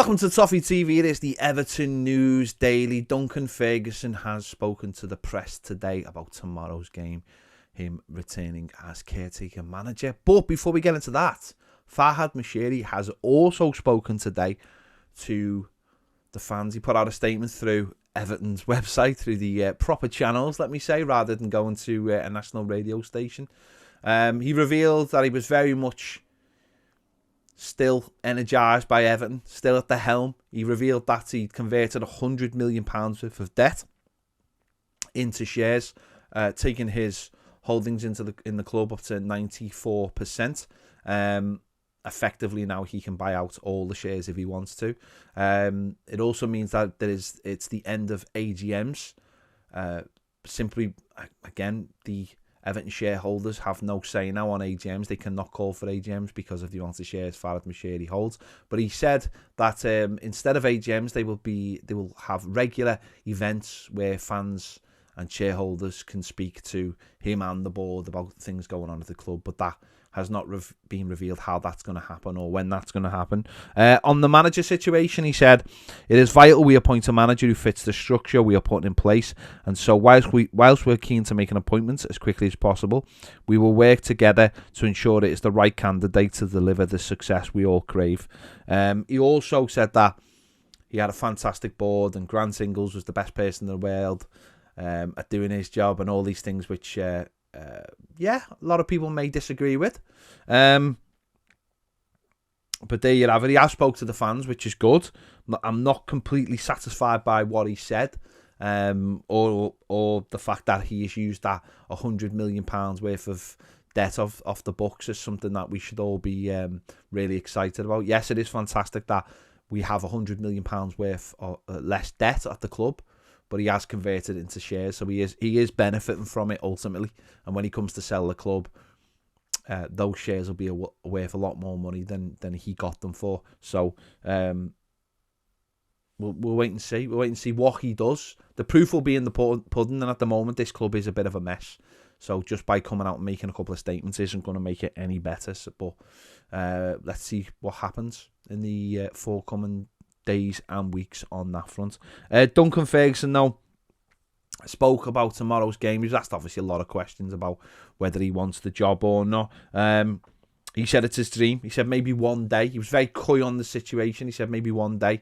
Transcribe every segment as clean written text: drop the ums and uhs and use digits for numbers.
Welcome to Toffee TV. It is the Everton News Daily. Duncan Ferguson has spoken to the press today about tomorrow's game, him returning as caretaker manager. But before we get into that, Farhad Moshiri has also spoken today to the fans. He put out a statement through Everton's website, through the proper channels, let me say, rather than going to a national radio station. He revealed that he was very much still energised by Everton, still at the helm. He revealed that he'd converted £100 million worth of debt into shares, taking his holdings in the club up to 94%. Effectively now he can buy out all the shares if he wants to. It also means that it's the end of AGMs. Simply, again, the Everton shareholders have no say now on AGMs. They cannot call for AGMs because of the amount of shares Farhad Moshiri holds. But he said that instead of AGMs, they will have regular events where fans and shareholders can speak to him and the board about things going on at the club. But that has not been revealed how that's going to happen or when that's going to happen. On the manager situation, he said, "It is vital we appoint a manager who fits the structure we are putting in place. And so whilst we're keen to make an appointment as quickly as possible, we will work together to ensure it is the right candidate to deliver the success we all crave." He also said that he had a fantastic board and Grant Ingles was the best person in the world at doing his job and all these things, which a lot of people may disagree with. But there you have it. He has spoke to the fans, which is good. I'm not completely satisfied by what he said, or the fact that he has used that £100 million worth of debt off the books as something that we should all be really excited about. Yes, it is fantastic that we have £100 million worth of less debt at the club, but he has converted into shares, so he is benefiting from it ultimately. And when he comes to sell the club, those shares will be worth a lot more money than he got them for. So we'll wait and see. We'll wait and see what he does. The proof will be in the pudding, and at the moment, this club is a bit of a mess. So just by coming out and making a couple of statements isn't going to make it any better. But let's see what happens in the forthcoming days and weeks on that front. Duncan Ferguson, though, spoke about tomorrow's game. He was asked obviously a lot of questions about whether he wants the job or not. He said it's his dream. He said maybe one day. He was very coy on the situation. He said maybe one day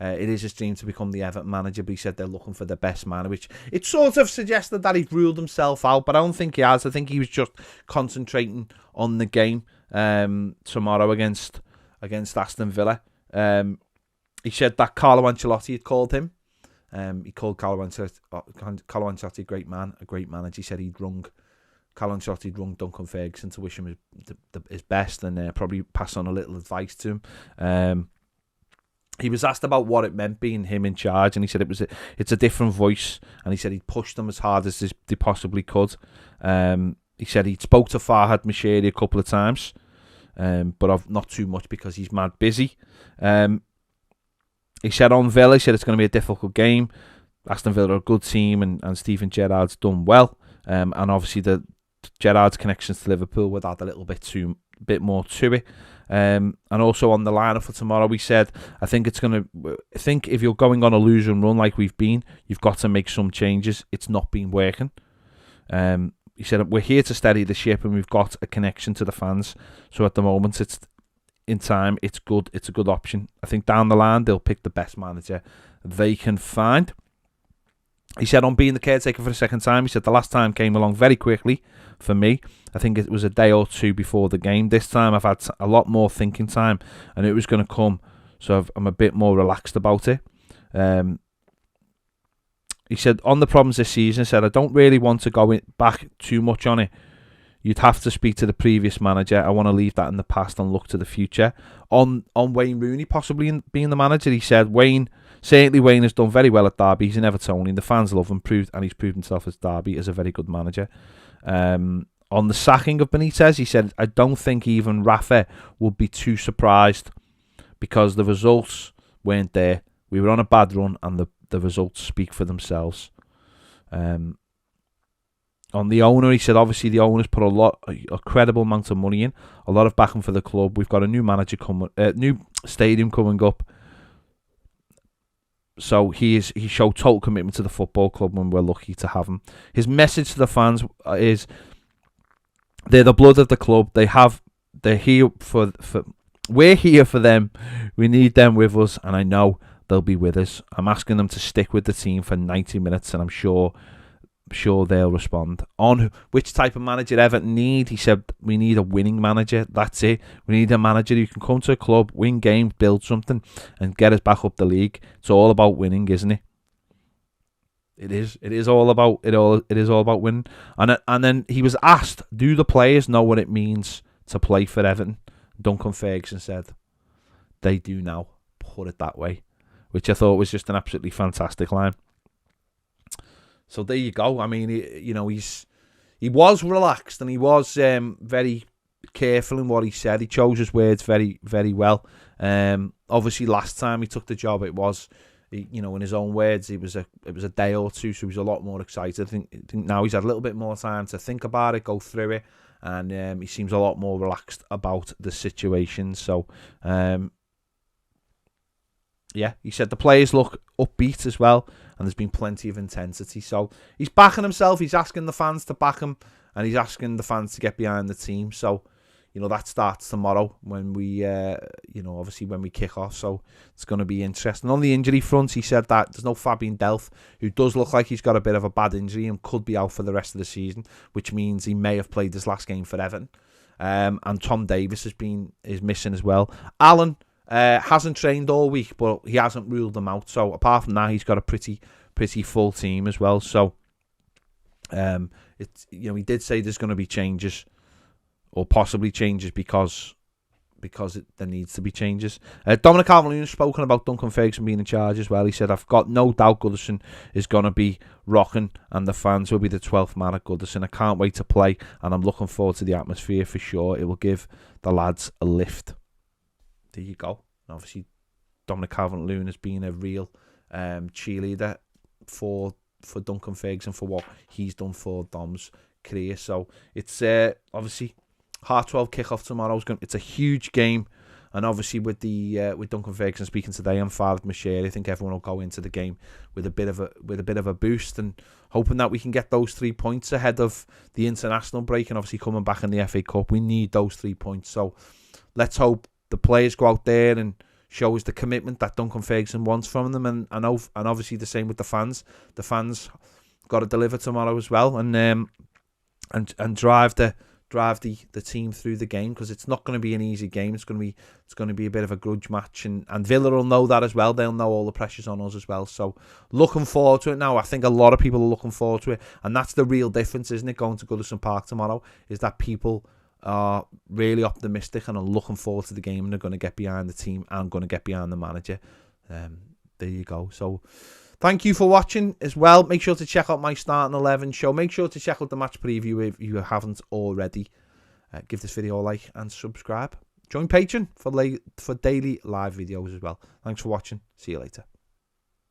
it is his dream to become the Everton manager, but he said they're looking for the best man, which it sort of suggested that he's ruled himself out, but I don't think he has. I think he was just concentrating on the game tomorrow against Aston Villa. He said that Carlo Ancelotti had called him. He called Carlo Ancelotti a great man, a great manager. He said Carlo Ancelotti had rung Duncan Ferguson to wish him his best and probably pass on a little advice to him. He was asked about what it meant being him in charge, and he said it's a different voice, and he said he'd pushed them as hard as they possibly could. He said he spoke to Farhad Moshiri a couple of times, but not too much because he's mad busy. He said on Villa, he said it's going to be a difficult game. Aston Villa are a good team, and Steven Gerrard's done well. And obviously the Gerrard's connections to Liverpool would add a little bit more to it. And also on the lineup for tomorrow, he said, I think if you're going on a losing run like we've been, you've got to make some changes. It's not been working. He said, we're here to steady the ship and we've got a connection to the fans. So at the moment, it's good. It's a good option. I think down the line, they'll pick the best manager they can find. He said on being the caretaker for the second time, he said the last time came along very quickly for me. I think it was a day or two before the game. This time I've had a lot more thinking time and it was going to come. So I'm a bit more relaxed about it. He said on the problems this season, he said I don't really want to go back too much on it. You'd have to speak to the previous manager. I want to leave that in the past and look to the future. On Wayne Rooney possibly being the manager, he said Wayne has done very well at Derby. He's an Evertonian. The fans love him, and he's proved himself as Derby as a very good manager. On the sacking of Benitez, he said, I don't think even Rafa would be too surprised because the results weren't there. We were on a bad run and the results speak for themselves. On the owner, he said, obviously the owners put a credible amount of money in, a lot of backing for the club. We've got a new manager new stadium coming up. So he showed total commitment to the football club, and we're lucky to have him. His message to the fans is, they're the blood of the club. They're here for we're here for them. We need them with us, and I know they'll be with us. I'm asking them to stick with the team for 90 minutes, and I'm sure they'll respond. On which type of manager Everton need, he said, we need a winning manager. That's it. We need a manager who can come to a club, win games, build something, and get us back up the league. It's all about winning, isn't it? It is. It is all about winning. And then he was asked, do the players know what it means to play for Everton? Duncan Ferguson said, they do now. Put it that way, which I thought was just an absolutely fantastic line. So there you go. I mean, he was relaxed, and he was very careful in what he said. He chose his words very, very well. Obviously, last time he took the job, it was, in his own words, it was a day or two, so he was a lot more excited. I think now he's had a little bit more time to think about it, go through it, and he seems a lot more relaxed about the situation. So, yeah, he said the players look upbeat as well, and there's been plenty of intensity. So he's backing himself. He's asking the fans to back him, and he's asking the fans to get behind the team. So, that starts tomorrow when we, obviously when we kick off. So it's going to be interesting. On the injury front, he said that there's no Fabian Delph, who does look like he's got a bit of a bad injury and could be out for the rest of the season, which means he may have played his last game for Everton. And Tom Davis is missing as well. Allen hasn't trained all week, but he hasn't ruled them out. So apart from that, he's got a pretty full team as well. So he did say there's going to be changes, or possibly changes, because there needs to be changes. Dominic Calvert-Lewin has spoken about Duncan Ferguson being in charge as well. He said, I've got no doubt Goodison is going to be rocking, and the fans will be the 12th man at Goodison. I can't wait to play, and I'm looking forward to the atmosphere for sure. It will give the lads a lift. There you go. And obviously, Dominic Calvert-Lewin has been a real cheerleader for Duncan Ferguson, for what he's done for Dom's career. So it's obviously 12:30 kickoff tomorrow. It's a huge game, and obviously with Duncan Ferguson speaking today and Farhad Moshiri, I think everyone will go into the game with a bit of a boost, and hoping that we can get those 3 points ahead of the international break, and obviously coming back in the FA Cup. We need those 3 points. So let's hope the players go out there and show us the commitment that Duncan Ferguson wants from them, and obviously the same with the fans. The fans got to deliver tomorrow as well, and drive the team through the game, because it's not going to be an easy game. It's going to be a bit of a grudge match, and Villa will know that as well. They'll know all the pressure's on us as well. So looking forward to it now. I think a lot of people are looking forward to it, and that's the real difference, isn't it? Going to Goodison Park tomorrow is that people are really optimistic and are looking forward to the game, and they're going to get behind the team and going to get behind the manager. There you go. So thank you for watching as well. Make sure to check out my Starting 11 show. Make sure to check out the match preview if you haven't already. Give this video a like and subscribe. Join Patreon for daily live videos as well. Thanks for watching. See you later.